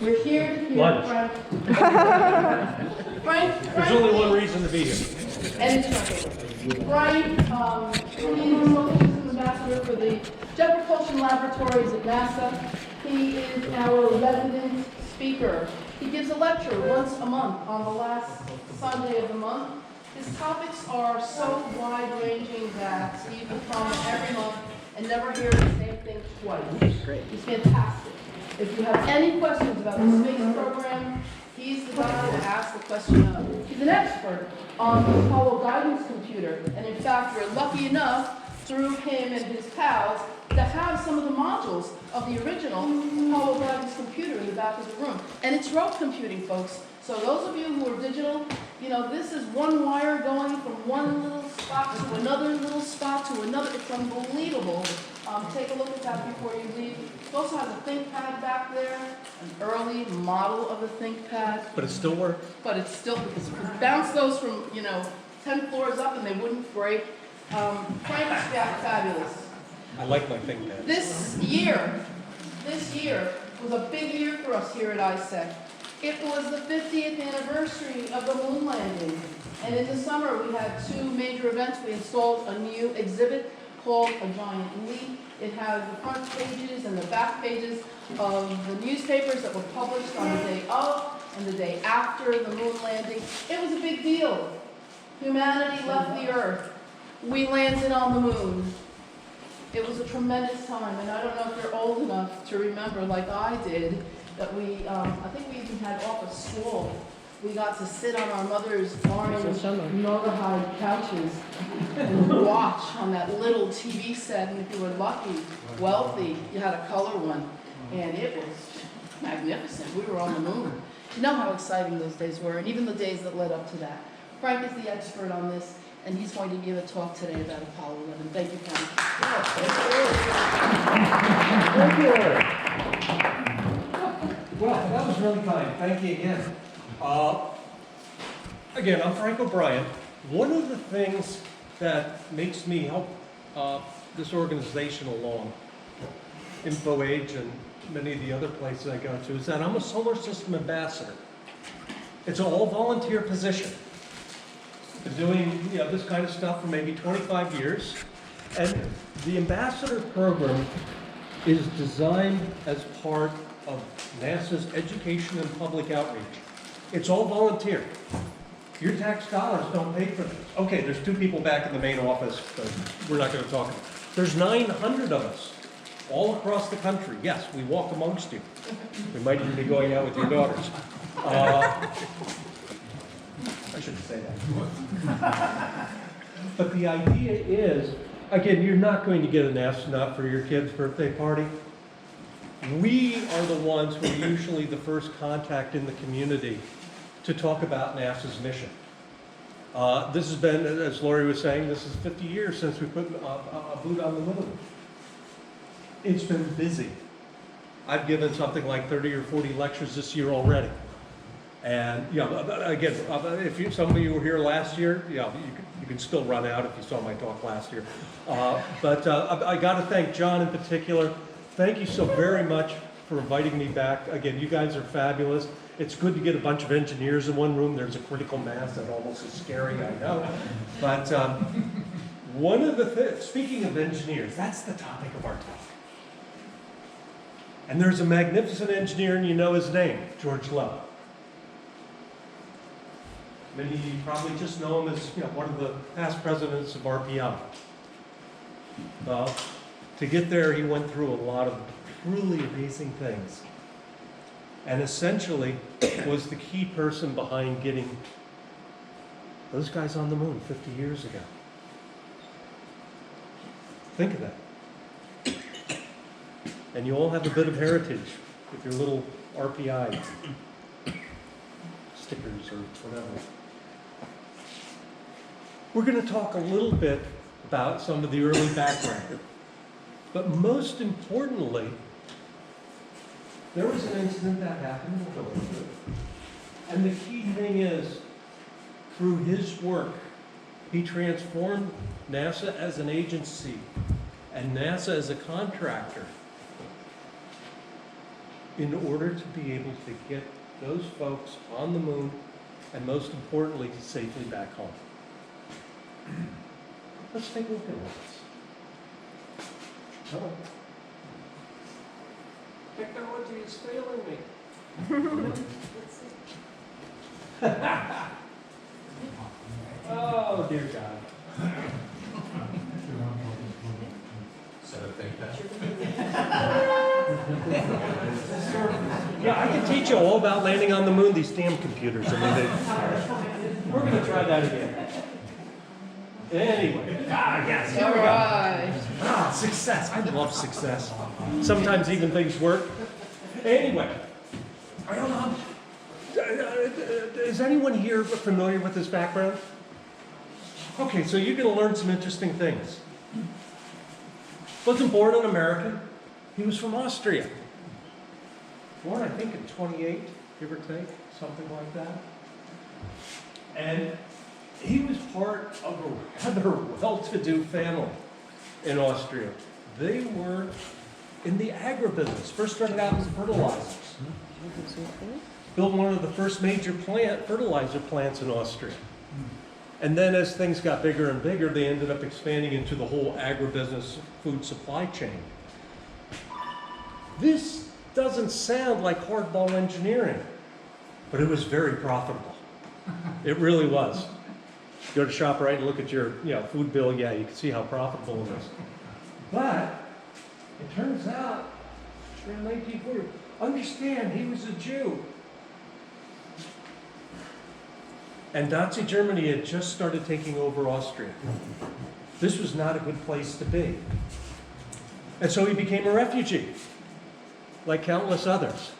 We're here to hear Lunch. Frank. There's only one reason to be here. And it's Frank, he's the Solar System Ambassador for the Jet Propulsion Laboratories at NASA. He is our resident speaker. He gives a lecture once a month on the last Sunday of the month. His topics are so wide-ranging that you can come every month and never hear the same thing twice. Great. He's fantastic. If you have any questions about the space program, he's the guy to ask the question of. He's an expert on the Apollo guidance computer, and in fact, we're lucky enough through him and his pals to have some of the modules of the original Apollo guidance computer in the back of the room. And it's rote computing, folks. So those of you who are digital, you know, this is one wire going from one little spot to another little spot to another. It's unbelievable. Take a look at that before you leave. It also has a ThinkPad back there, an early model of the ThinkPad. But it still works. But it's still, because you could bounce those from, 10 floors up and they wouldn't break. Frank's fabulous. I like my ThinkPad. This year was a big year for us here at Isec. It was the 50th anniversary of the moon landing. And in the summer, we had two major events. We installed a new exhibit called A Giant Leap. It has the front pages and the back pages of the newspapers that were published on the day of and the day after the moon landing. It was a big deal. Humanity left the Earth. We landed on the moon. It was a tremendous time, and I don't know if you're old enough to remember, like I did, that I think we even had off of school. We got to sit on our mother's orange Norgahide couches and watch on that little TV set, and if you were lucky, wealthy, you had a color one, and it was magnificent. We were on the moon. You know how exciting those days were, and even the days that led up to that. Frank is the expert on this, and he's going to give a talk today about Apollo 11. Thank you, Frank. Thank you. Well, that was really kind. Thank you again. Again, I'm Frank O'Brien. One of the things that makes me help this organization along, InfoAge and many of the other places I go to, is that I'm a solar system ambassador. It's an all-volunteer position. Been doing this kind of stuff for maybe 25 years. And the ambassador program is designed as part of NASA's education and public outreach. It's all volunteer. Your tax dollars don't pay for this. Okay, there's 2 people back in the main office, but we're not going to talk about it. There's 900 of us all across the country. Yes, we walk amongst you. We might even be going out with your daughters. I shouldn't say that. But the idea is, again, you're not going to get an astronaut for your kid's birthday party. We are the ones who are usually the first contact in the community to talk about NASA's mission. This has been, as Lori was saying, this is 50 years since we put a boot on the moon. It's been busy. I've given something like 30 or 40 lectures this year already. And again, if some of you were here last year, you can still run out if you saw my talk last year. But I got to thank John in particular. Thank you so very much for inviting me back. Again, you guys are fabulous. It's good to get a bunch of engineers in one room. There's a critical mass that almost is scary, I know. But one of the things, speaking of engineers, that's the topic of our talk. And there's a magnificent engineer, and you know his name, George Lowe. Many of you probably just know him as one of the past presidents of RPI. To get there, he went through a lot of truly amazing things. And essentially was the key person behind getting those guys on the moon 50 years ago. Think of that. And you all have a bit of heritage with your little RPI stickers or whatever. We're going to talk a little bit about some of the early background. But most importantly, there was an incident that happened in Philadelphia. And the key thing is, through his work, he transformed NASA as an agency and NASA as a contractor in order to be able to get those folks on the moon and most importantly, safely back home. Let's take a look at this. Oh. Technology is failing me. Oh, dear God. Set up think that. Yeah, I can teach you all about landing on the moon, these damn computers. I mean, we're going to try that again. Anyway. Yes, here All we go. right. Success. I love success. Sometimes even things work. Anyway. I don't know. Is anyone here familiar with this background? Okay, so you're going to learn some interesting things. Wasn't born an American. He was from Austria. Born, I think, in 28, give or take, something like that. And he was part of a rather well-to-do family in Austria. They were in the agribusiness. First started out as fertilizers. Built one of the first major fertilizer plants in Austria. And then as things got bigger and bigger, they ended up expanding into the whole agribusiness food supply chain. This doesn't sound like hardball engineering, but it was very profitable. It really was. Go to ShopRite and look at your food bill, yeah, you can see how profitable it is. But it turns out, in 1940, understand he was a Jew. And Nazi Germany had just started taking over Austria. This was not a good place to be. And so he became a refugee, like countless others.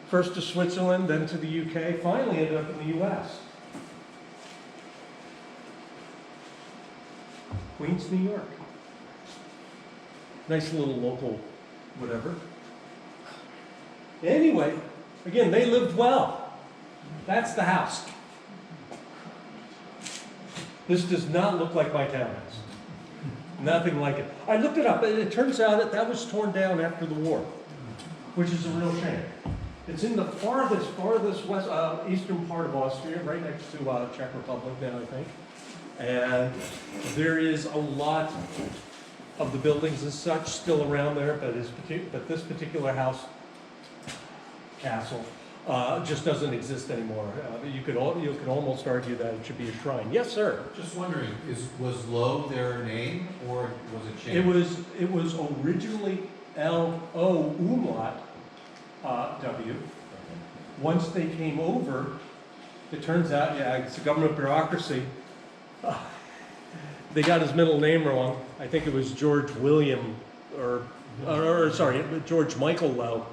First to Switzerland, then to the UK, finally ended up in the US. Queens, New York. Nice little local whatever. Anyway, again, they lived well. That's the house. This does not look like my townhouse. Nothing like it. I looked it up, and it turns out that was torn down after the war, which is a real shame. It's in the farthest west, eastern part of Austria, right next to Czech Republic now, I think. And there is a lot of the buildings and such still around there, but this particular house, castle, just doesn't exist anymore. You could almost argue that it should be a shrine. Yes, sir. Just wondering, was Lowe their name, or was it changed? It was originally L-O umlaut W. Once they came over, it turns out, yeah, it's a government bureaucracy. They got his middle name wrong. I think it was George William, George Michael Lowe.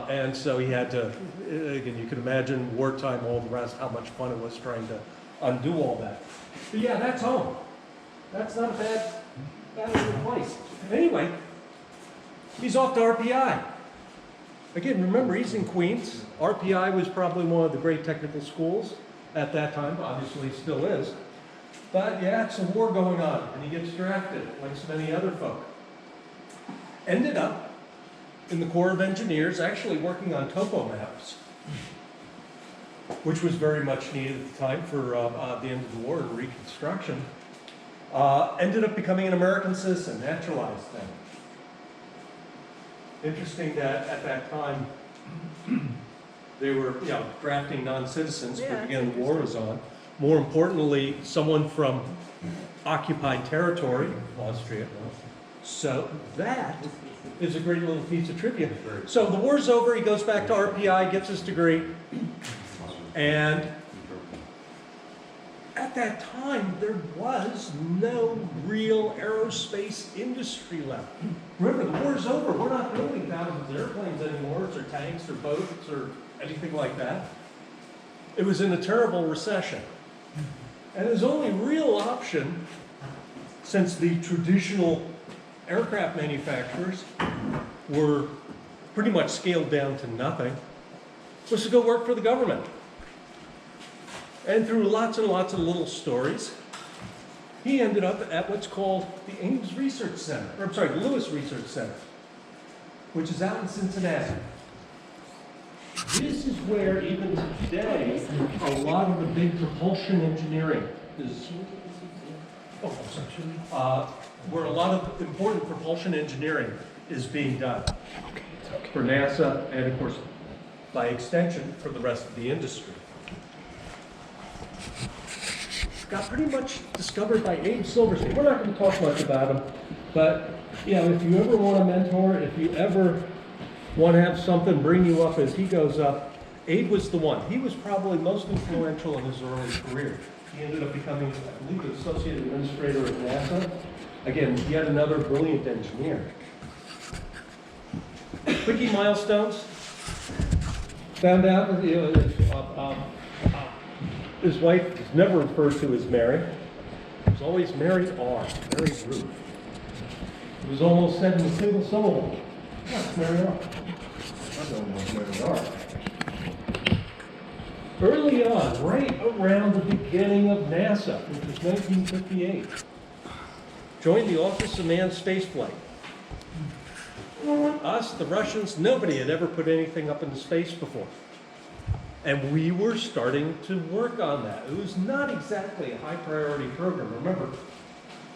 And so he had to, again, you can imagine wartime, all the rest, how much fun it was trying to undo all that. But yeah, that's home. That's not a bad little place. Anyway, he's off to RPI. Again, remember, he's in Queens. RPI was probably one of the great technical schools at that time, obviously still is. But yeah, it's a war going on, and he gets drafted, like so many other folk. Ended up in the Corps of Engineers, actually working on topo maps, which was very much needed at the time for the end of the war and Reconstruction. Ended up becoming an American citizen, naturalized then. Interesting that at that time, they were drafting non-citizens, but again, the war was on. More importantly, someone from occupied territory, Austria. So that is a great little piece of trivia. So the war's over, he goes back to RPI, gets his degree, and at that time, there was no real aerospace industry left. Remember, the war's over, we're not building thousands of airplanes anymore, or tanks, or boats, or anything like that. It was in a terrible recession. And his only real option, since the traditional aircraft manufacturers were pretty much scaled down to nothing, was to go work for the government. And through lots and lots of little stories, he ended up at what's called the Ames Research Center, the Lewis Research Center, which is out in Cincinnati. This is where, even today, a lot of the big propulsion engineering is, where a lot of important propulsion engineering is being done for NASA and, of course, by extension, for the rest of the industry. Got pretty much discovered by Abe Silverstein. We're not going to talk much about him, but you know, if you ever want a mentor, if you ever want to have something bring you up as he goes up, Abe was the one. He was probably most influential in his early career. He ended up becoming, I believe, the associate administrator at NASA. Again, yet another brilliant engineer. Quickie milestones. Found out that his wife was never referred to as Mary. It was always Mary R. Mary Ruth. It was almost said in a single syllable. That's Mary R. I don't know Mary R. Early on, right around the beginning of NASA, which was 1958, joined the Office of Manned Spaceflight. Us, the Russians, nobody had ever put anything up into space before. And we were starting to work on that. It was not exactly a high priority program. Remember,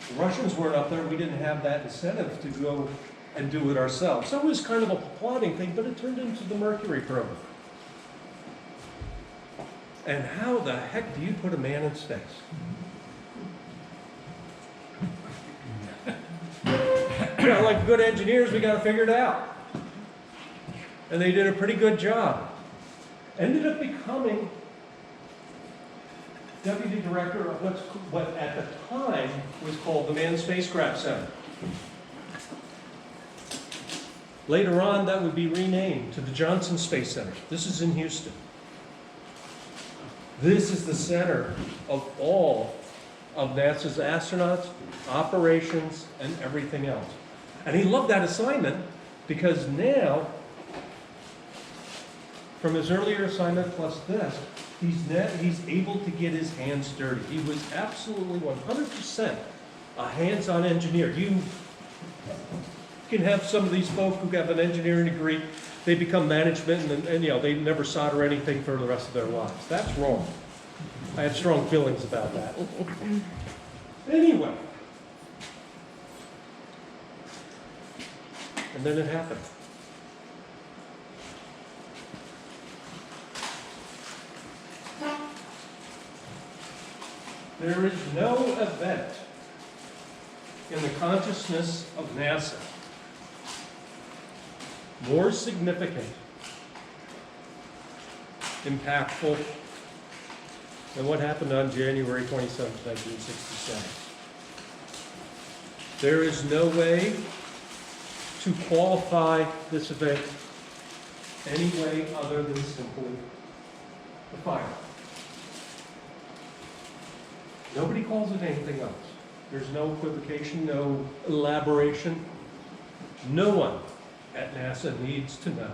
the Russians weren't up there. We didn't have that incentive to go and do it ourselves. So it was kind of a plotting thing, but it turned into the Mercury program. And how the heck do you put a man in space? You know, like good engineers, we got to figure it out. And they did a pretty good job. Ended up becoming deputy director of what at the time was called the Manned Spacecraft Center. Later on, that would be renamed to the Johnson Space Center. This is in Houston. This is the center of all of NASA's astronauts, operations, and everything else. And he loved that assignment because now, from his earlier assignment plus this, he's able to get his hands dirty. He was absolutely 100% a hands-on engineer. You can have some of these folk who have an engineering degree, they become management and you know, they never solder anything for the rest of their lives. That's wrong. I had strong feelings about that. Anyway. And then it happened. There is no event in the consciousness of NASA more significant, impactful than what happened on January 27, 1967. There is no way to qualify this event any way other than simply the fire. Nobody calls it anything else. There's no equivocation, no elaboration. No one at NASA needs to know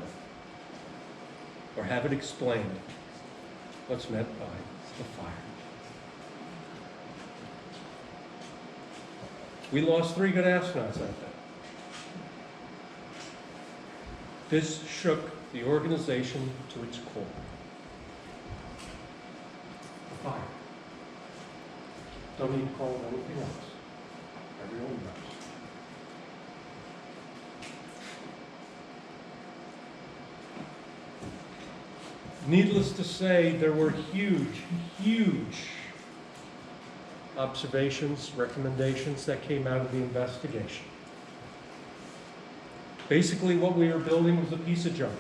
or have it explained what's meant by the fire. We lost 3 good astronauts that day. This shook the organization to its core. The fire. Don't need to call it anything else. Everyone knows. Needless to say, there were huge, huge observations, recommendations that came out of the investigation. Basically, what we were building was a piece of junk.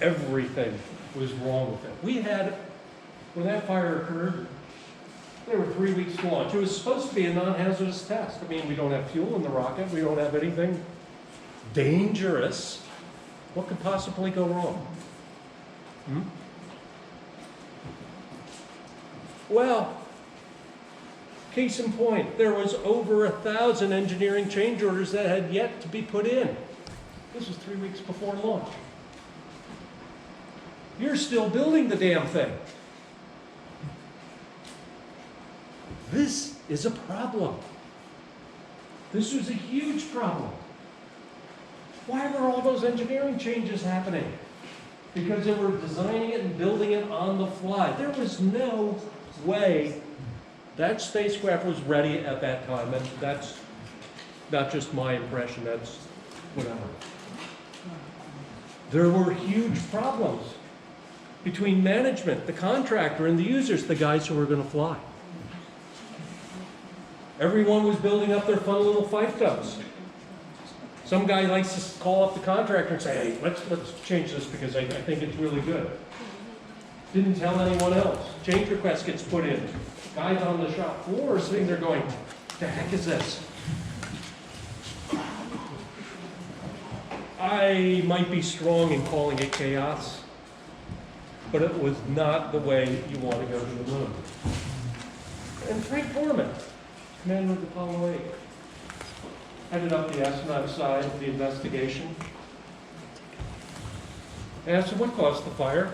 Everything was wrong with it. We had, when that fire occurred, there were 3 weeks to launch. It was supposed to be a non-hazardous test. I mean, we don't have fuel in the rocket. We don't have anything dangerous. What could possibly go wrong? Well, case in point, there was over 1,000 engineering change orders that had yet to be put in. This was 3 weeks before launch. You're still building the damn thing. This is a problem. This was a huge problem. Why were all those engineering changes happening? Because they were designing it and building it on the fly. There was no way that spacecraft was ready at that time, and that's not just my impression, that's whatever. There were huge problems between management, the contractor, and the users, the guys who were going to fly. Everyone was building up their fun little fiefdoms. Some guy likes to call up the contractor and say, hey, let's change this because I think it's really good. Didn't tell anyone else. Change request gets put in. Guys on the shop floor are sitting there going, the heck is this? I might be strong in calling it chaos, but it was not the way you want to go to the moon. And Frank Borman, commander of Apollo 8, headed up the astronaut side of the investigation. I asked him what caused the fire.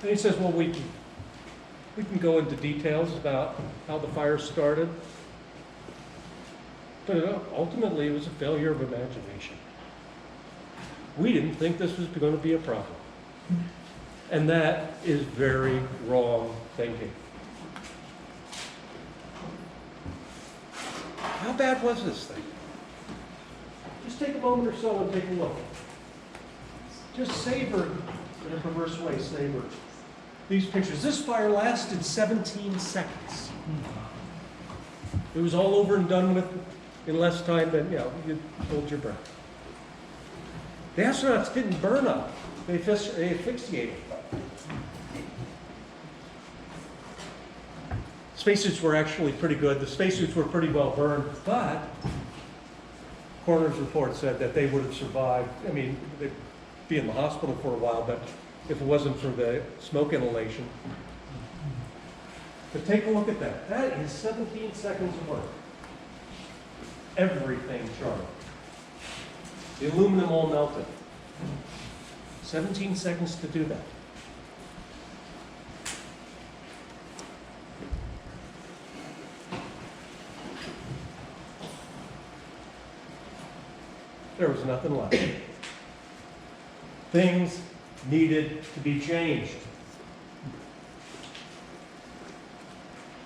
And he says, well, we can go into details about how the fire started. But ultimately, it was a failure of imagination. We didn't think this was going to be a problem. And that is very wrong thinking. How bad was this thing? Just take a moment or so and take a look. Just savor, in a perverse way, savor these pictures. This fire lasted 17 seconds. It was all over and done with in less time than, you hold your breath. The astronauts didn't burn up. They asphyxiated. Spacesuits were actually pretty good. The spacesuits were pretty well burned, but coroner's report said that they would have survived. I mean, they'd be in the hospital for a while, but if it wasn't for the smoke inhalation. But take a look at that. That is 17 seconds of work. Everything charred. The aluminum all melted. 17 seconds to do that. There was nothing left. Things needed to be changed.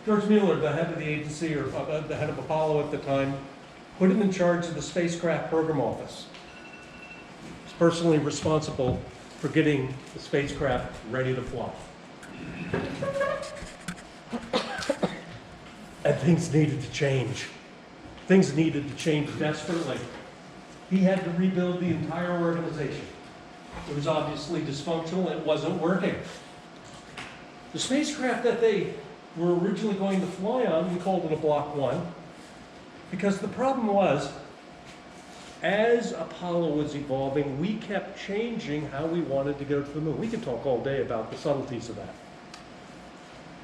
George Mueller, the head of the agency, or the head of Apollo at the time, put him in charge of the spacecraft program office. He's personally responsible for getting the spacecraft ready to fly. And things needed to change. Things needed to change desperately. He had to rebuild the entire organization. It was obviously dysfunctional, it wasn't working. The spacecraft that they were originally going to fly on, we called it a Block 1, because the problem was, as Apollo was evolving, we kept changing how we wanted to go to the moon. We could talk all day about the subtleties of that.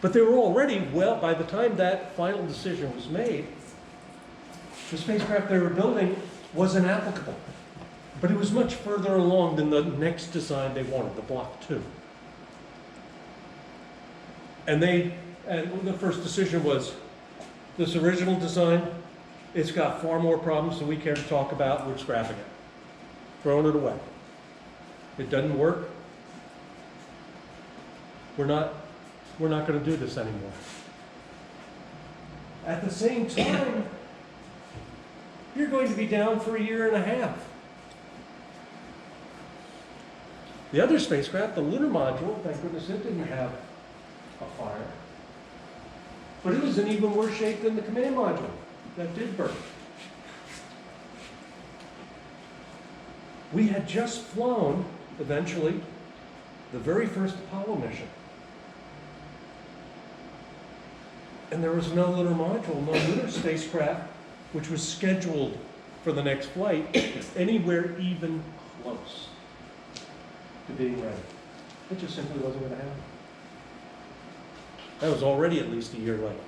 But they were already, well, by the time that final decision was made, the spacecraft they were building wasn't applicable. But it was much further along than the next design they wanted, the Block 2. And the first decision was, this original design, it's got far more problems than we care to talk about, we're scrapping it. Throwing it away. It doesn't work. We're not going to do this anymore. At the same time, you're going to be down for 1.5 years. The other spacecraft, the lunar module, thank goodness it didn't have a fire. But it was in even worse shape than the command module that did burn. We had just flown, eventually, the very first Apollo mission. And there was no lunar module, no lunar spacecraft, which was scheduled for the next flight, anywhere even close to being ready. It just simply wasn't going to happen. That was already at least 1 year late.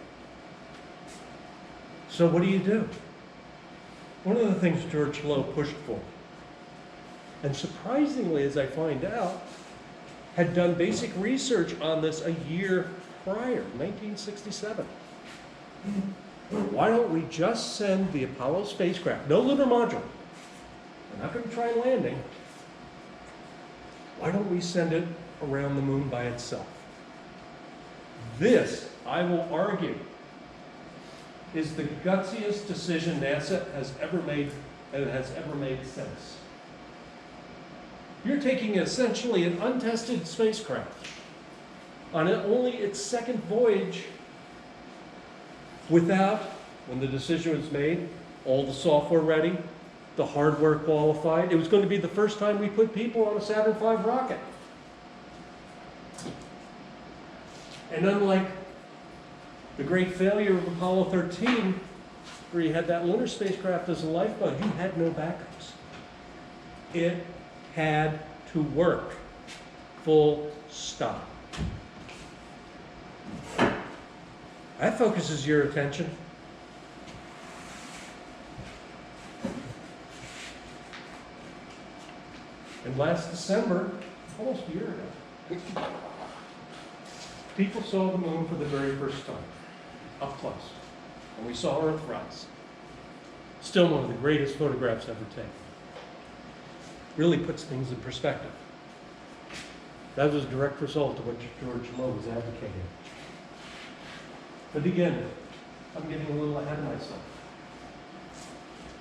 So what do you do? One of the things George Low pushed for, and surprisingly, as I find out, had done basic research on this 1 year prior, 1967. Why don't we just send the Apollo spacecraft, no lunar module, we're not going to try landing, why don't we send it around the moon by itself? This, I will argue, is the gutsiest decision NASA has ever made and has ever made since. You're taking essentially an untested spacecraft on only its second voyage without, when the decision was made, all the software ready, the hardware qualified. It was going to be the first time we put people on a Saturn V rocket. And unlike the great failure of Apollo 13, where you had that lunar spacecraft as a lifeboat, you had no backups. It had to work. Full stop. That focuses your attention. And last December, almost a year ago, people saw the moon for the very first time, up close. And we saw Earth rise. Still one of the greatest photographs ever taken. Really puts things in perspective. That was a direct result of what George Lowe was advocating. But again, I'm getting a little ahead of myself.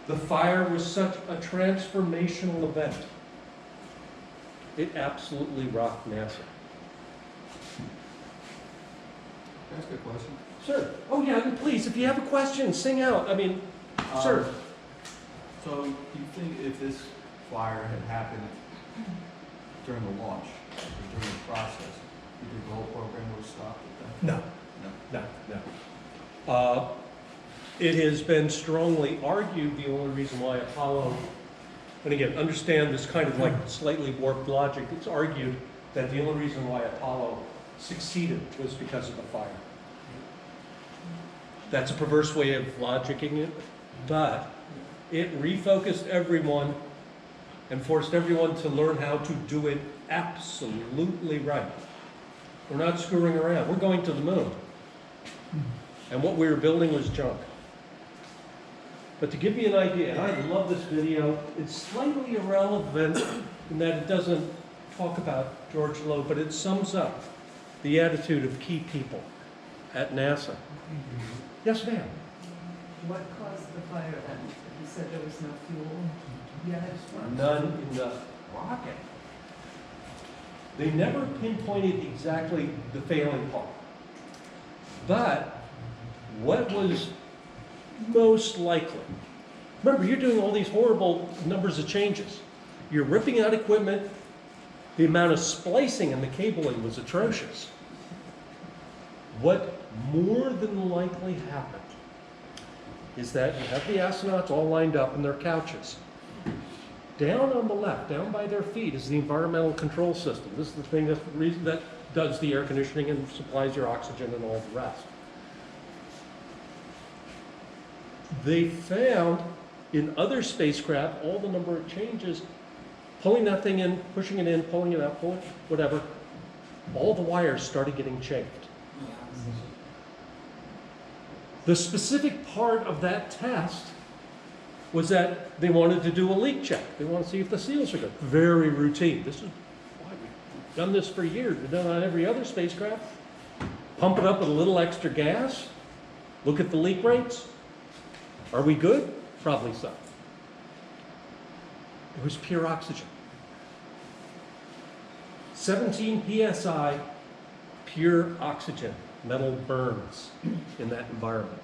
The fire was such a transformational event. It absolutely rocked NASA. Can I ask a question? Sir. Oh yeah, please, if you have a question, sing out. I mean, sir. So you think if this fire had happened during the launch, or during the process, you think the whole program would have stopped at that? No. No. It has been strongly argued the only reason why Apollo, and again, understand this kind of like slightly warped logic, it's argued that the only reason why Apollo succeeded was because of the fire. That's a perverse way of logicking it, but it refocused everyone and forced everyone to learn how to do it absolutely right. We're not screwing around. We're going to the moon. And what we were building was junk. But to give you an idea, and I love this video, it's slightly irrelevant in that it doesn't talk about George Lowe, but it sums up the attitude of key people at NASA. Yes, ma'am. What caused the fire then? You said there was no fuel? Yeah, None in the rocket. They never pinpointed exactly the failing part. But what was most likely? Remember, you're doing all these horrible numbers of changes. You're ripping out equipment. The amount of splicing and the cabling was atrocious. What more than likely happened is that you have the astronauts all lined up in their couches. Down on the left, down by their feet, is the environmental control system. This is the thing that does the air conditioning and supplies your oxygen and all the rest. They found in other spacecraft all the number of changes, pulling that thing in, pushing it in, pulling it out, pulling whatever, all the wires started getting chafed. The specific part of that test was that they wanted to do a leak check. They want to see if the seals are good. Very routine. This is why we've done this for years. We've done it on every other spacecraft. Pump it up with a little extra gas. Look at the leak rates. Are we good? Probably so. It was pure oxygen. 17 psi, pure oxygen. Metal burns in that environment.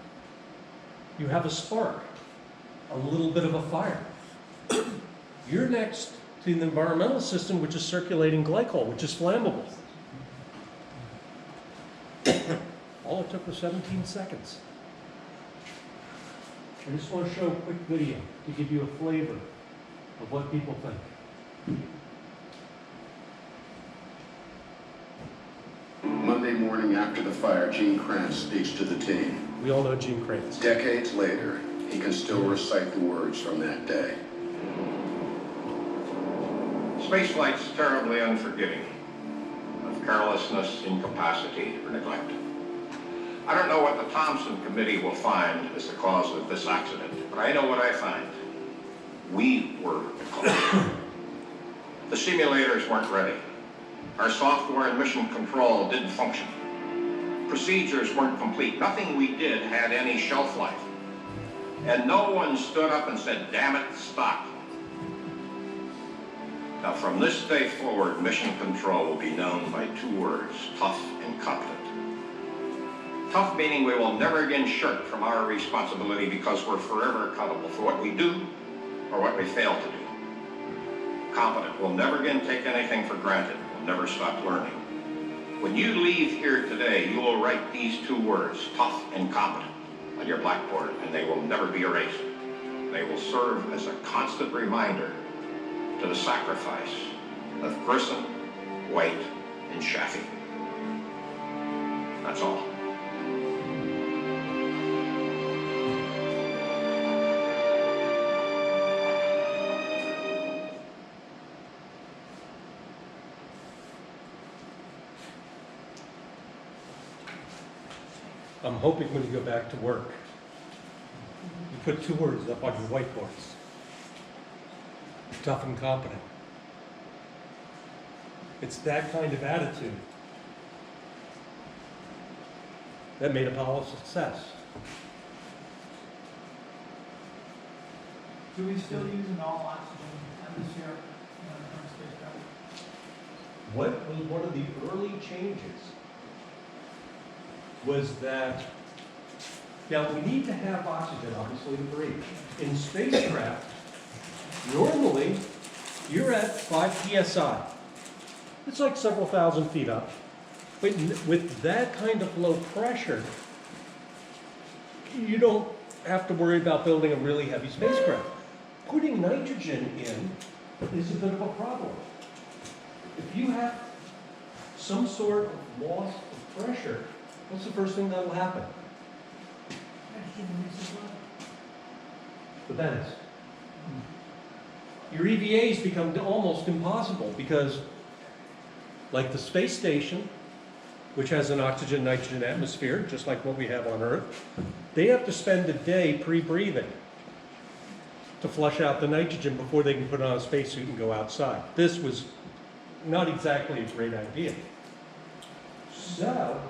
You have a spark, a little bit of a fire. You're next to the environmental system, which is circulating glycol, which is flammable. All it took was 17 seconds. I just want to show a quick video to give you a flavor of what people think. Monday morning after the fire, Gene Kranz speaks to the team. We all know Gene Kranz. Decades later, he can still recite the words from that day. Spaceflight's terribly unforgiving of carelessness, incapacity, or neglect. I don't know what the Thompson Committee will find as the cause of this accident, but I know what I find. We were the cause. The simulators weren't ready. Our software and mission control didn't function. Procedures weren't complete. Nothing we did had any shelf life. And no one stood up and said, damn it, stop. Now, from this day forward, mission control will be known by two words, tough and competent. Tough meaning we will never again shirk from our responsibility because we're forever accountable for what we do or what we fail to do. Competent, we'll never again take anything for granted. We'll never stop learning. When you leave here today, you will write these two words, tough and competent, on your blackboard, and they will never be erased. They will serve as a constant reminder to the sacrifice of Grissom, White, and Chaffee. That's all. I'm hoping when you go back to work, you put two words up on your whiteboards. Tough and competent. It's that kind of attitude that made Apollo a success. Do we still use an all-oxygen atmosphere on spacecraft? What was one of the early changes was that, now we need to have oxygen, obviously, to breathe. In spacecraft, normally you're at 5 psi. It's like several thousand feet up. But with that kind of low pressure, you don't have to worry about building a really heavy spacecraft. Putting nitrogen in is a bit of a problem. If you have some sort of loss of pressure, what's the first thing that will happen? The bends. Your EVAs become almost impossible because, like the space station, which has an oxygen-nitrogen atmosphere, just like what we have on Earth, they have to spend a day pre-breathing to flush out the nitrogen before they can put on a spacesuit and go outside. This was not exactly a great idea. So,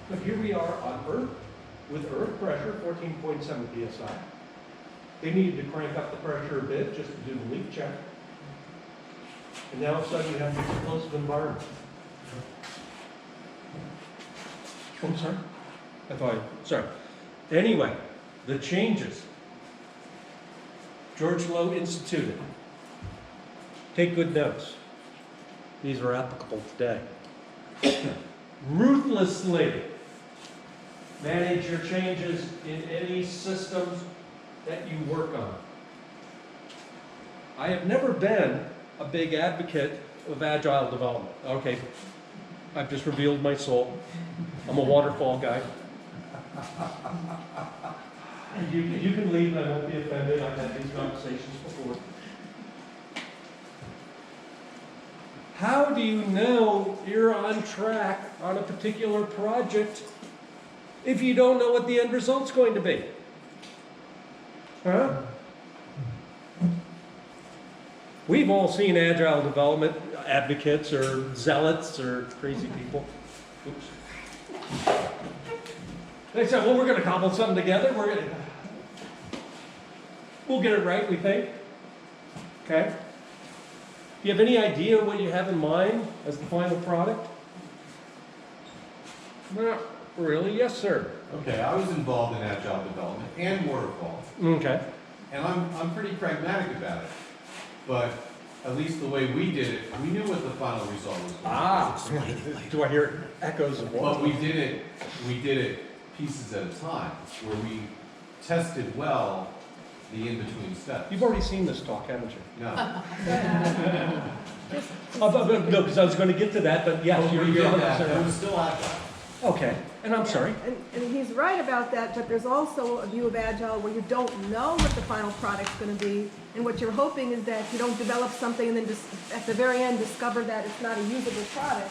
but here we are on Earth with Earth pressure, 14.7 psi. They needed to crank up the pressure a bit just to do the leak check. And now all of a sudden you have this explosive environment. Oh, I'm sorry. Sorry. Anyway, the changes. George Low instituted. Take good notes. These are applicable today. Ruthlessly manage your changes in any systems that you work on. I have never been a big advocate of agile development. Okay, I've just revealed my soul. I'm a waterfall guy. You can leave, I won't be offended. I've had these conversations before. How do you know you're on track on a particular project if you don't know what the end result's going to be? Huh? We've all seen agile development advocates or zealots or crazy people. Oops. They said, well, we're going to cobble something together. We'll get it right, we think. Okay? Do you have any idea what you have in mind as the final product? Not really. Yes, sir. Okay, I was involved in agile development and waterfall, Okay. and I'm pretty pragmatic about it. But at least the way we did it, we knew what the final result was going to be. Do I hear echoes of But what? we did it pieces at a time, where we tested well the in-between steps. You've already seen this talk, haven't you? No. No, because I was going to get to that, but yes, But you're we did you're that, but it 100% was still agile. Okay, and I'm sorry. And he's right about that, but there's also a view of Agile where you don't know what the final product's gonna be, and what you're hoping is that you don't develop something and then just, at the very end, discover that it's not a usable product.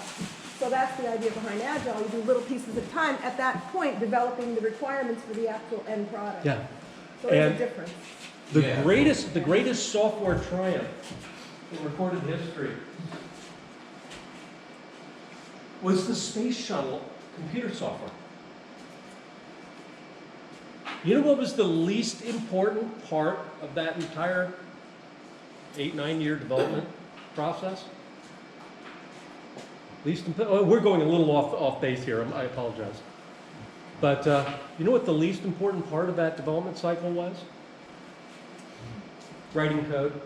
So that's the idea behind Agile. You do little pieces at a time, at that point, developing the requirements for the actual end product. Yeah. So there's a And- difference. The greatest software triumph in recorded history was the space shuttle computer software. You know what was the least important part of that entire 8-9 year development process? We're going a little off base here, I apologize. But you know what the least important part of that development cycle was? Writing code.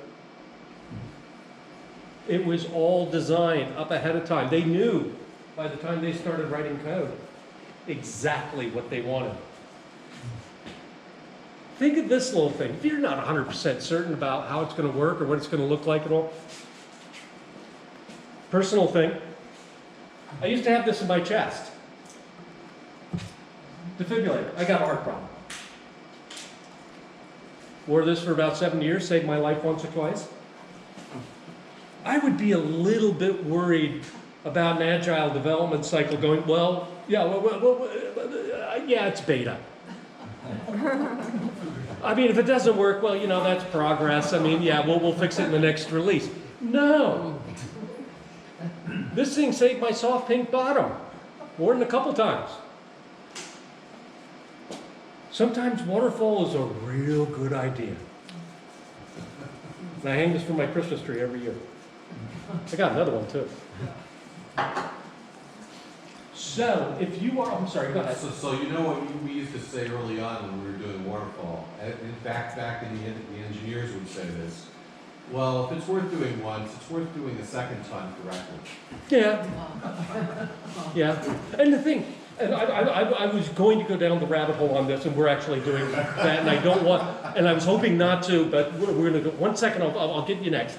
It was all designed up ahead of time. They knew by the time they started writing code exactly what they wanted. Think of this little thing. If you're not 100% certain about how it's going to work or what it's going to look like at all, personal thing, I used to have this in my chest. Defibrillator. I got a heart problem. Wore this for about 7 years, saved my life once or twice. I would be a little bit worried about an agile development cycle going, well, yeah, yeah, it's beta. I mean, if it doesn't work, well, you know, that's progress. I mean, yeah, we'll fix it in the next release. No. This thing saved my soft pink bottom more than a couple times. Sometimes waterfall is a real good idea. And I hang this from my Christmas tree every year. I got another one too. So, if you are, I'm sorry, go ahead. So you know what we used to say early on when we were doing waterfall? In fact, back in the engineers would say this. Well, if it's worth doing once, it's worth doing a second time correctly. Yeah. Yeah. And the thing, and I was going to go down the rabbit hole on this, and we're actually doing that, and I don't want, and I was hoping not to, but we're going to go, 1 second, I'll get you next.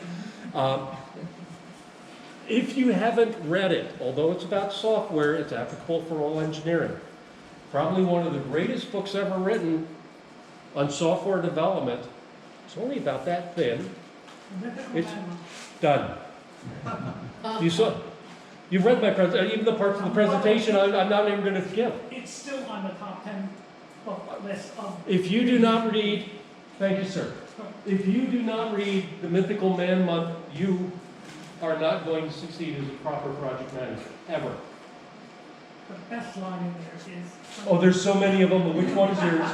If you haven't read it, although it's about software, it's applicable for all engineering. Probably one of the greatest books ever written on software development. It's only about that thin. It's done. You read my presentation, even the parts of the presentation I'm not even going to skip. It's still on the top 10 book list of. If you do not read, thank you, sir. If you do not read the Mythical Man Month, you are not going to succeed as a proper project manager, ever. The best line in there is. Oh, there's so many of them, but which one is yours?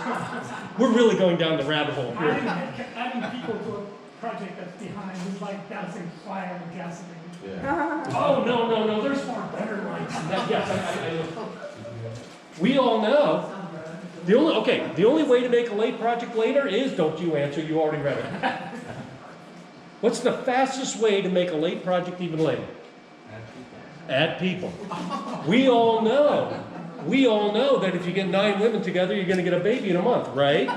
We're really going down the rabbit hole here. Adding people to a project that's behind is like dousing fire with gasoline. Yeah. Oh, no, there's far better lines than that. Yes, we all know. The only way to make a late project later is, don't you answer, you already read it. What's the fastest way to make a late project even later? Add people. We all know that if you get 9 women together, you're going to get a baby in a month, right?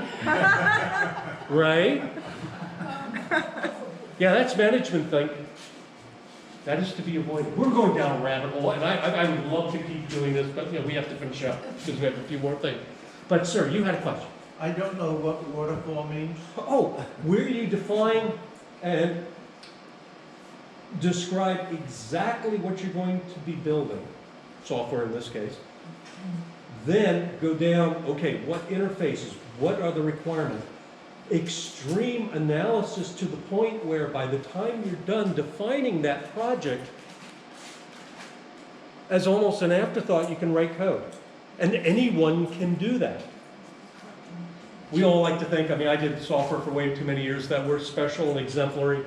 Right? Yeah, that's management thinking. That is to be avoided. We're going down a rabbit hole, and I would love to keep doing this, but you know, we have to finish up because we have a few more things. But sir, you had a question. I don't know what waterfall means. Oh, where you define and describe exactly what you're going to be building, software in this case, then go down, okay, what interfaces, what are the requirements? Extreme analysis to the point where by the time you're done defining that project, as almost an afterthought, you can write code. And anyone can do that. We all like to think, I mean, I did software for way too many years, that we're special and exemplary.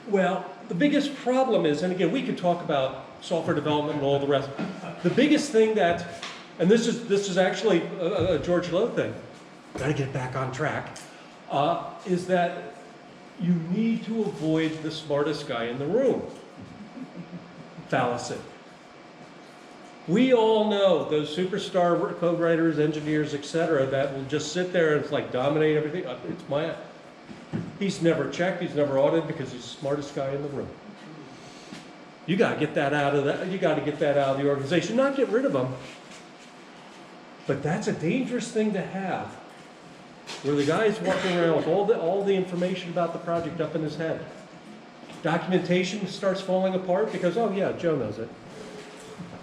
Well, the biggest problem is, and again, we could talk about software development and all the rest. The biggest thing that, and this is actually a George Lowe thing, got to get back on track, is that you need to avoid the smartest guy in the room fallacy. We all know those superstar code writers, engineers, etc., that will just sit there and it's like dominate everything. It's my, he's never checked, he's never audited because he's the smartest guy in the room. You got to get that out of that. You got to get that out of the organization. Not get rid of them, but that's a dangerous thing to have, where the guy's walking around with all the information about the project up in his head. Documentation starts falling apart because, oh yeah, Joe knows it.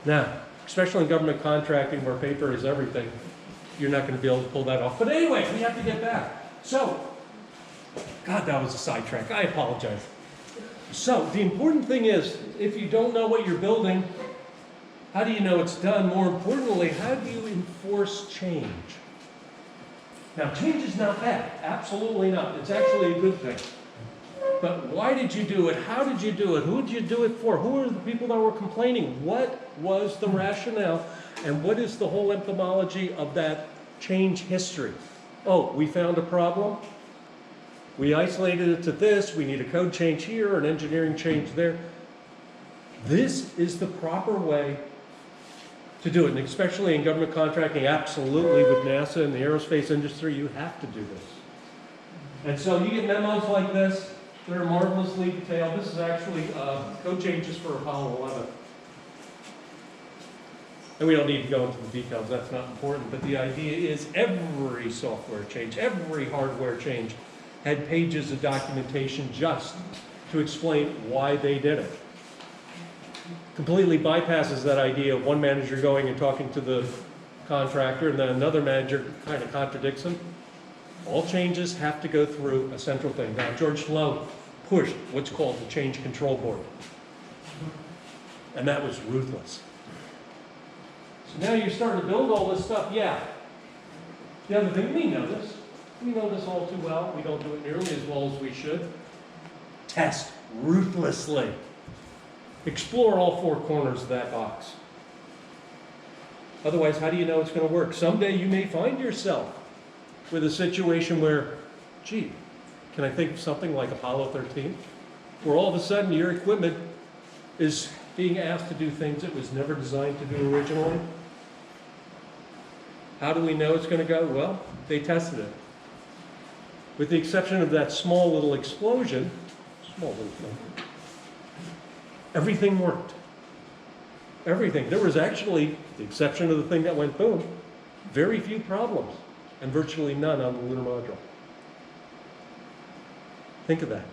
Now, especially in government contracting where paper is everything, you're not gonna be able to pull that off. But anyway, we have to get back. So, God, that was a sidetrack. I apologize. So, the important thing is, if you don't know what you're building, how do you know it's done? More importantly, how do you enforce change? Now, change is not bad. Absolutely not. It's actually a good thing. But why did you do it? How did you do it? Who did you do it for? Who are the people that were complaining? What was the rationale? And what is the whole etymology of that change history? Oh, we found a problem. We isolated it to this. We need a code change here, an engineering change there. This is the proper way to do it, and especially in government contracting, absolutely with NASA and the aerospace industry, you have to do this. And so you get memos like this. They're marvelously detailed. This is actually code changes for Apollo 11. And we don't need to go into the details, that's not important, but the idea is every software change, every hardware change had pages of documentation just to explain why they did it. Completely bypasses that idea of one manager going and talking to the contractor and then another manager kind of contradicts him. All changes have to go through a central thing. Now, George Lowe pushed what's called the change control board. And that was ruthless. So now you're starting to build all this stuff, yeah. The other thing, we know this. We know this all too well. We don't do it nearly as well as we should. Test ruthlessly. Explore all four corners of that box. Otherwise, how do you know it's going to work? Someday you may find yourself with a situation where, gee, can I think of something like Apollo 13? Where all of a sudden your equipment is being asked to do things it was never designed to do originally. How do we know it's going to go? Well, they tested it. With the exception of that small little explosion, everything worked. Everything. There was actually, the exception of the thing that went boom, very few problems, and virtually none on the lunar module. Think of that.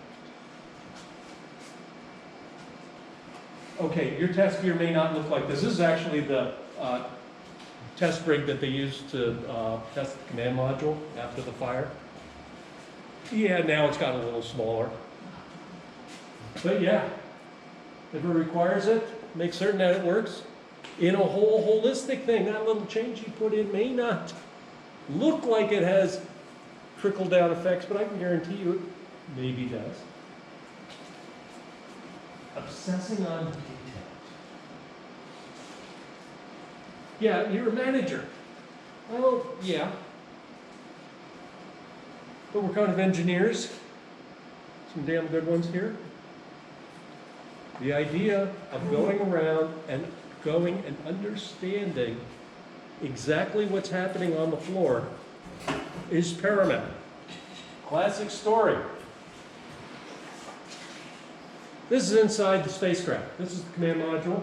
Okay, your test gear may not look like this. This is actually the test rig that they used to test the command module after the fire. Yeah, now it's gotten a little smaller. But yeah, if it requires it, make certain that it works. In a whole holistic thing, that little change you put in may not look like it has trickle-down effects, but I can guarantee you it maybe does. Obsessing on details. Yeah, you're a manager. Well, yeah. But we're kind of engineers. Some damn good ones here. The idea of going around and going and understanding exactly what's happening on the floor is paramount. Classic story. This is inside the spacecraft. This is the command module.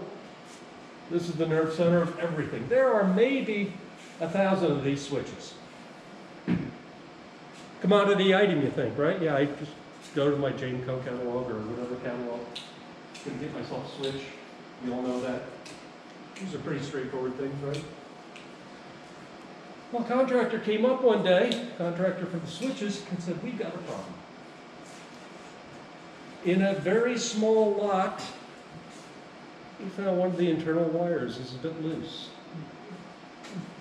This is the nerve center of everything. There are maybe 1,000 of these switches. Commodity item, you think, right? Yeah, I just go to my Jane Co. catalog or whatever catalog. Gonna get myself a switch. You all know that. These are pretty straightforward things, right? Well, contractor came up one day, contractor for the switches, and said, we've got a problem. In a very small lot, we found one of the internal wires is a bit loose.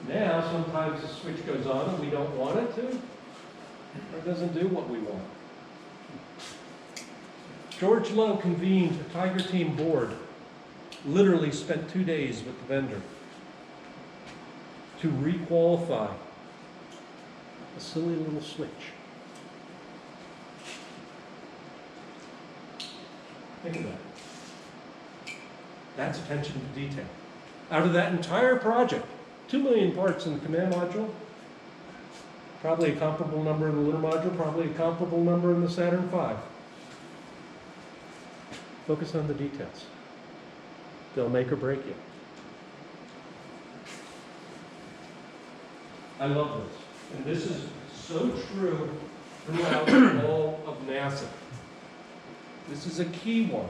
Now, sometimes the switch goes on and we don't want it to, or it doesn't do what we want. George Lowe convened a Tiger Team board, literally spent 2 days with the vendor to requalify a silly little switch. Think of that. That's attention to detail. Out of that entire project, 2 million parts in the command module, probably a comparable number in the lunar module, probably a comparable number in the Saturn V. Focus on the details. They'll make or break you. I love this. And this is so true throughout all of NASA. This is a key one.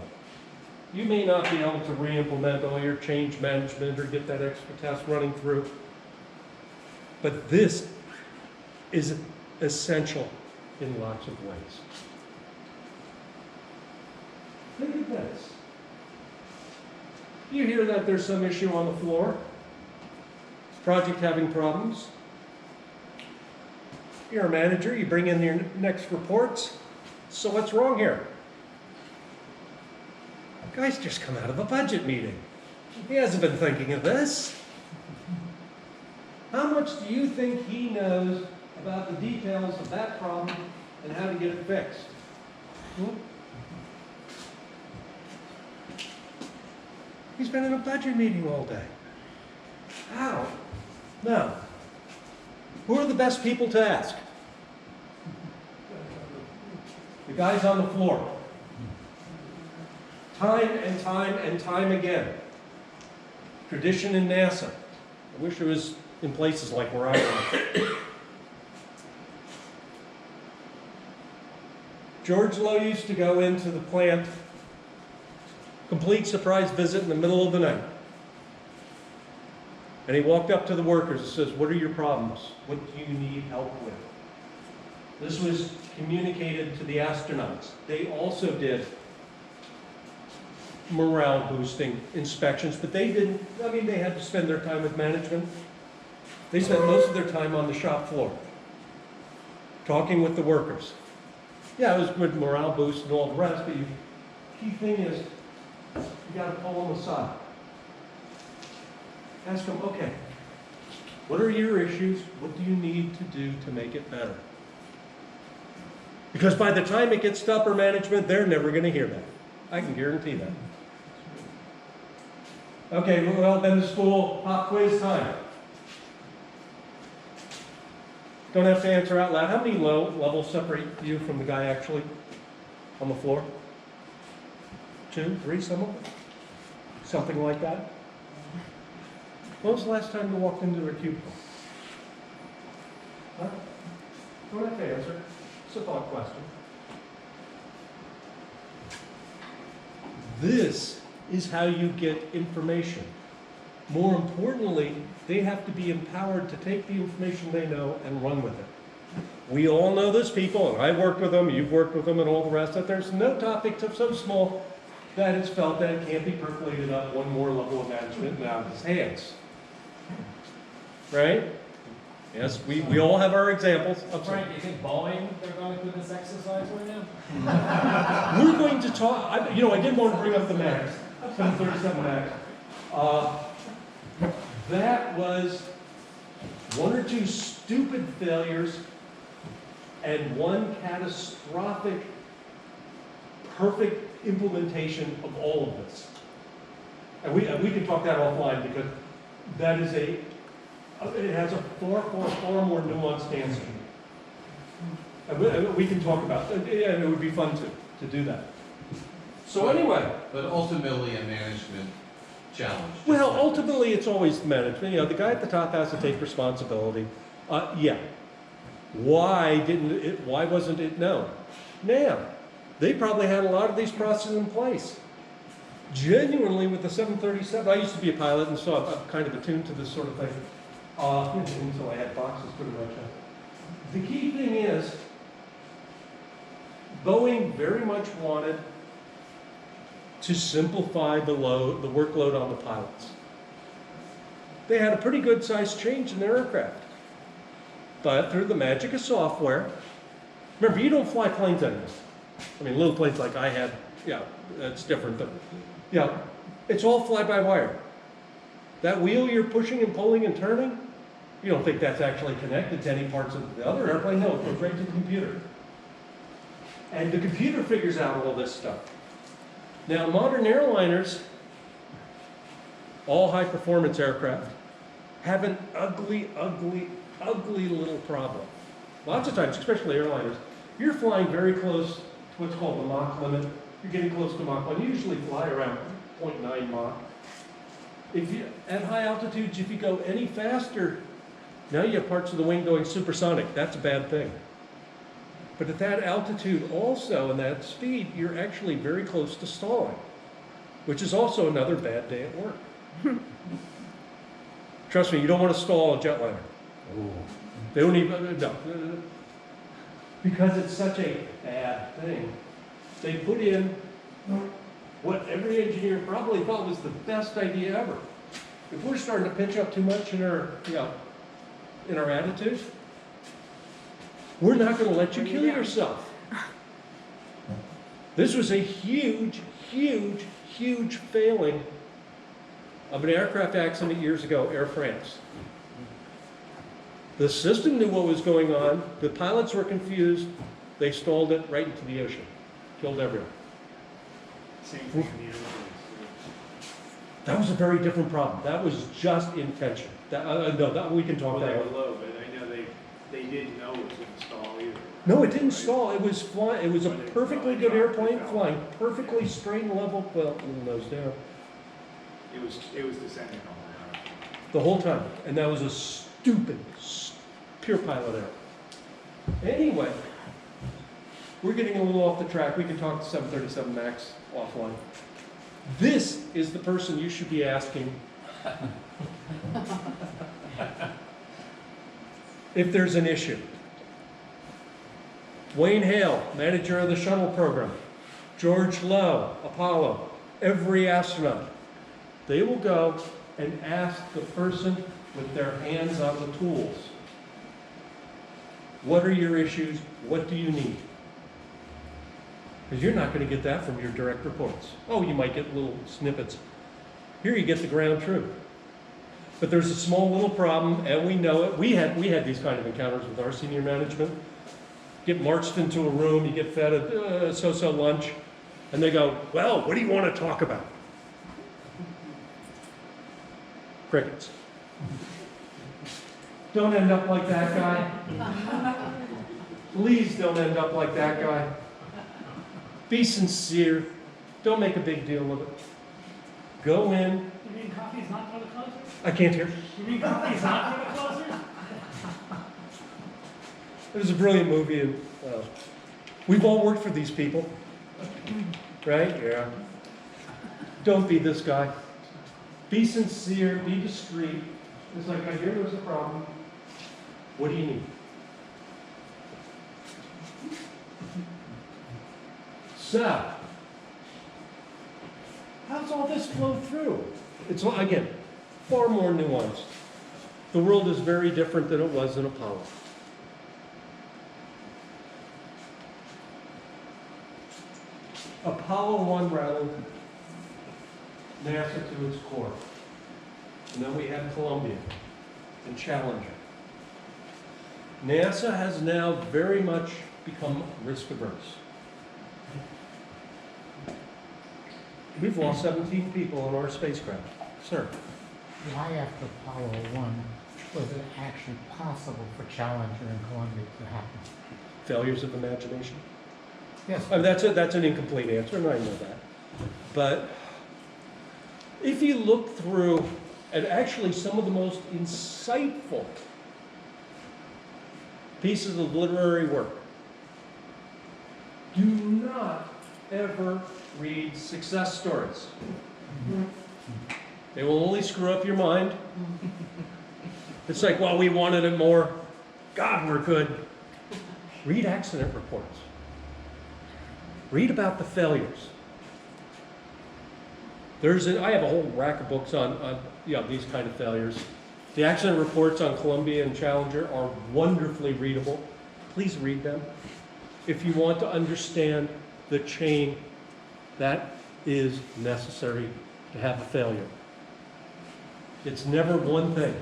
You may not be able to re-implement all your change management or get that extra test running through. But this is essential in lots of ways. Think of this. You hear that there's some issue on the floor, project having problems. You're a manager, you bring in your next reports. So what's wrong here? Guy's just come out of a budget meeting. He hasn't been thinking of this. How much do you think he knows about the details of that problem and how to get it fixed? He's been in a budget meeting all day. How? Now, who are the best people to ask? The guys on the floor. Time and time and time again. Tradition in NASA. I wish it was in places like where I am. George Lowe used to go into the plant, complete surprise visit in the middle of the night. And he walked up to the workers and says, "What are your problems? What do you need help with?" This was communicated to the astronauts. They also did morale boosting inspections, but they didn't, I mean, they had to spend their time with management. They spent most of their time on the shop floor, talking with the workers. Yeah, it was good morale boost and all the rest, but the key thing is, you gotta pull them aside. Ask them, okay, what are your issues? What do you need to do to make it better? Because by the time it gets to upper management, they're never gonna hear that. I can guarantee that. Okay, well, then the school pop quiz time. Don't have to answer out loud. How many levels separate you from the guy actually on the floor? 2, 3, something like that? When was the last time you walked into a cubicle? Huh? Don't have to answer. It's a thought question. This is how you get information. More importantly, they have to be empowered to take the information they know and run with it. We all know those people, and I've worked with them, you've worked with them, and all the rest, that there's no topic so small that it's felt that it can't be percolated up one more level of management and out of his hands. Right? Yes, we all have our examples. Frank, do you think Boeing, they're going through this exercise right now? We're going to talk, I did want to bring up the MAX, 737 MAX. That was 1 or 2 stupid failures and 1 catastrophic, perfect implementation of all of this. And we can talk that offline because that is it has a far more nuanced answer. And we can talk about it, and it would be fun to do that. So anyway. But ultimately a management challenge. Well, ultimately it's always management. The guy at the top has to take responsibility. Yeah. Why wasn't it known? Now, they probably had a lot of these processes in place. Genuinely with the 737, I used to be a pilot and so I'm kind of attuned to this sort of thing. Until I had boxes pretty much. The key thing is, Boeing very much wanted to simplify the workload on the pilots. They had a pretty good sized change in their aircraft. But through the magic of software, remember, you don't fly planes anymore. I mean, little planes like I had, yeah, that's different, but yeah, it's all fly-by-wire. That wheel you're pushing and pulling and turning, you don't think that's actually connected to any parts of the other airplane. No, it goes right to the computer. And the computer figures out all this stuff. Now, modern airliners, all high-performance aircraft, have an ugly little problem. Lots of times, especially airliners, you're flying very close to what's called the Mach limit. You're getting close to Mach 1. You usually fly around 0.9 Mach. At high altitudes, if you go any faster, now you have parts of the wing going supersonic. That's a bad thing. But at that altitude also, and that speed, you're actually very close to stalling. which is also another bad day at work. Trust me, you don't want to stall a jetliner. They don't even, no. Because it's such a bad thing. They put in what every engineer probably thought was the best idea ever. If we're starting to pinch up too much in our, in our attitude, we're not going to let you kill yourself. This was a huge, huge, huge failing of an aircraft accident years ago, Air France. The system knew what was going on. The pilots were confused. They stalled it right into the ocean. Killed everyone. Same thing in the airplanes. That was a very different problem. That was just intention. We can talk Well, they that. were low, but I know they didn't know it was going to stall either. No, it didn't stall. It was flying. It was a perfectly good airplane flying perfectly straight and level. Well, nose down It was descending the whole time. the whole time, and that was a stupid, pure pilot error. Anyway, we're getting a little off the track. We can talk to 737 MAX offline. This is the person you should be asking if there's an issue. Wayne Hale, manager of the shuttle program. George Lowe, Apollo, every astronaut. They will go and ask the person with their hands on the tools, what are your issues? What do you need? Because you're not going to get that from your direct reports. Oh, you might get little snippets. Here you get the ground truth. But there's a small little problem, and we know it. We had these kind of encounters with our senior management. Get marched into a room, you get fed a so-so lunch, and they go, well, what do you want to talk about? Crickets. Don't end up like that guy. Please don't end up like that guy. Be sincere. Don't make a big deal of it. Go in. You mean coffee's not for the closers? I can't hear. You mean coffee's not for the closers? It was a brilliant movie, and we've all worked for these people, right? Yeah. Don't be this guy. Be sincere, be discreet. It's like, I hear there's a problem. What do you need? So, how does all this flow through? It's, again, far more nuanced. The world is very different than it was in Apollo. Apollo 1 rattled NASA to its core. And then we had Columbia and Challenger. NASA has now very much become risk averse. We've lost 17 people on our spacecraft. Sir? Why after Apollo 1 was it actually possible for Challenger and Columbia to happen? Failures of imagination? Yes. I mean, that's an incomplete answer, and I know that. But if you look through at actually some of the most insightful pieces of literary work, do not ever read success stories. They will only screw up your mind. It's like, well, we wanted it more. God, we're good. Read accident reports. Read about the failures. I have a whole rack of books on these kind of failures. The accident reports on Columbia and Challenger are wonderfully readable. Please read them. If you want to understand the chain that is necessary to have a failure. It's never one thing.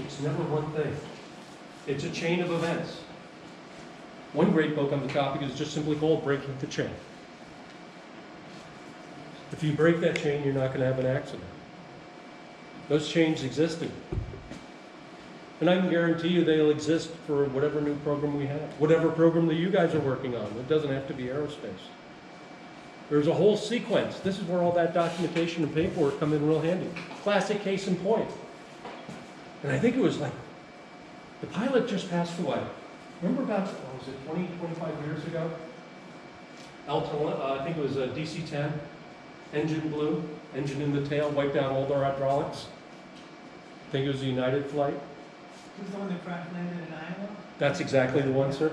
It's never one thing. It's a chain of events. One great book on the topic is just simply called Breaking the Chain. If you break that chain, you're not going to have an accident. Those chains existed. And I can guarantee you they'll exist for whatever new program we have, whatever program that you guys are working on. It doesn't have to be aerospace. There's a whole sequence. This is where all that documentation and paperwork come in real handy. Classic case in point. And I think it was like, the pilot just passed away. Remember about, 20, 25 years ago? I think it was a DC-10, engine blew, engine in the tail, wiped out all their hydraulics. I think it was a United flight. Who's the one that crash landed in Iowa? That's exactly the one, sir.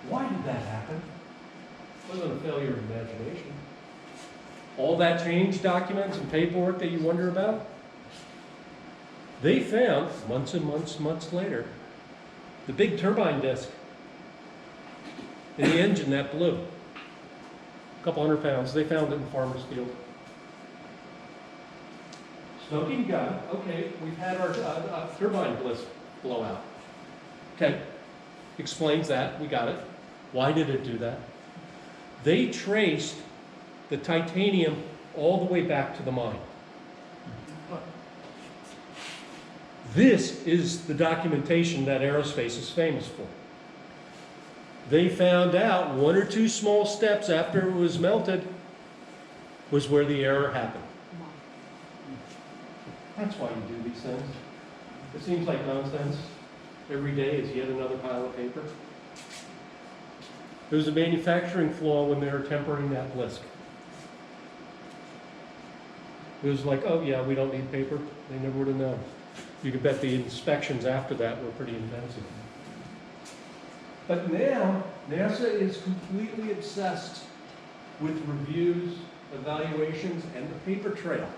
Why did that happen? It wasn't a failure of imagination. All that change documents and paperwork that you wonder about, they found months and months later, the big turbine disc in the engine that blew. A couple 100 pounds, they found it in farmer's field. Smoking gun, okay, we've had our turbine blow out. Okay, explains that, we got it. Why did it do that? They traced the titanium all the way back to the mine. This is the documentation that aerospace is famous for. They found out 1 or 2 small steps after it was melted was where the error happened. That's why you do these things. It seems like nonsense. Every day is yet another pile of paper. There was a manufacturing flaw when they were tempering that blisk. It was like, oh yeah, we don't need paper. They never would have known. You can bet the inspections after that were pretty intensive. But now, NASA is completely obsessed with reviews, evaluations, and the paper trail.